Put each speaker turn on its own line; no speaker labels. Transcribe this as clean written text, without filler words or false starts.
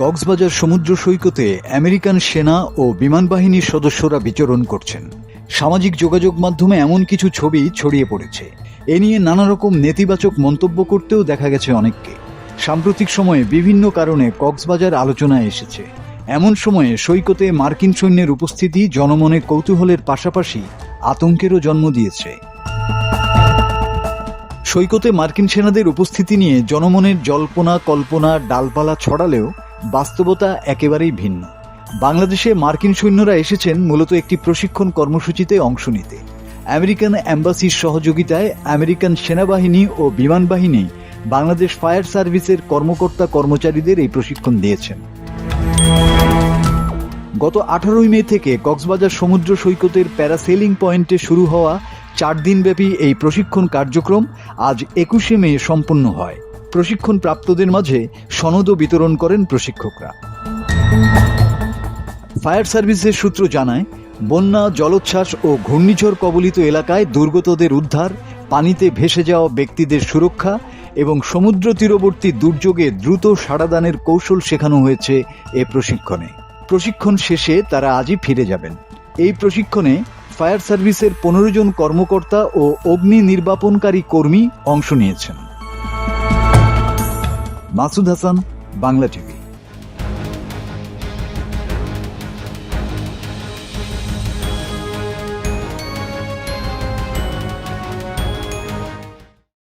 কক্সবাজার সমুদ্র সৈকতে আমেরিকান সেনা ও বিমান বাহিনীর সদস্যরা বিচরণ করছেন। সামাজিক যোগাযোগ মাধ্যমে এমন কিছু ছবি ছড়িয়ে পড়েছে। এ নিয়ে নানা রকম নেতিবাচক মন্তব্য করতেও দেখা গেছে অনেককে। সাম্প্রতিক সময়ে বিভিন্ন কারণে কক্সবাজার আলোচনায় এসেছে। এমন সময়ে সৈকতে মার্কিন সৈন্যের উপস্থিতি জনমনে কৌতূহলের পাশাপাশি আতঙ্কেরও জন্ম দিয়েছে। সৈকতে মার্কিন সেনাদের উপস্থিতি নিয়ে জনমনের জল্পনা কল্পনা ডালপালা ছড়ালেও বাস্তবতা একেবারেই ভিন্ন। বাংলাদেশে মার্কিন সৈন্যরা এসেছেন মূলত একটি প্রশিক্ষণ কর্মসূচিতে অংশ নিতে। আমেরিকান অ্যাম্বাসির সহযোগিতায় আমেরিকান সেনাবাহিনী ও বিমান বাহিনী বাংলাদেশ ফায়ার সার্ভিসের কর্মকর্তা কর্মচারীদের এই প্রশিক্ষণ দিয়েছেন। গত 18 মে থেকে কক্সবাজার সমুদ্র সৈকতের প্যারাসেলিং পয়েন্টে শুরু হওয়া 4 দিনব্যাপী এই প্রশিক্ষণ কার্যক্রম আজ 21 মে সম্পন্ন হয়। প্রশিক্ষণ প্রাপ্তদের মাঝে সনদও বিতরণ করেন প্রশিক্ষকরা। ফায়ার সার্ভিসের সূত্র জানায়, বন্যা, জলোচ্ছ্বাস ও ঘূর্ণিঝড় কবলিত এলাকায় দুর্গতদের উদ্ধার, পানিতে ভেসে যাওয়া ব্যক্তিদের সুরক্ষা এবং সমুদ্র তীরবর্তী দুর্যোগে দ্রুত সাড়াদানের কৌশল শেখানো হয়েছে এ প্রশিক্ষণে। প্রশিক্ষণ শেষে তারা আজই ফিরে যাবেন। এই প্রশিক্ষণে ফায়ার সার্ভিসের 15 জন কর্মকর্তা ও অগ্নি নির্বাপনকারী কর্মী অংশ নিয়েছেন। মাসুদ হাসান, বাংলা টিভি।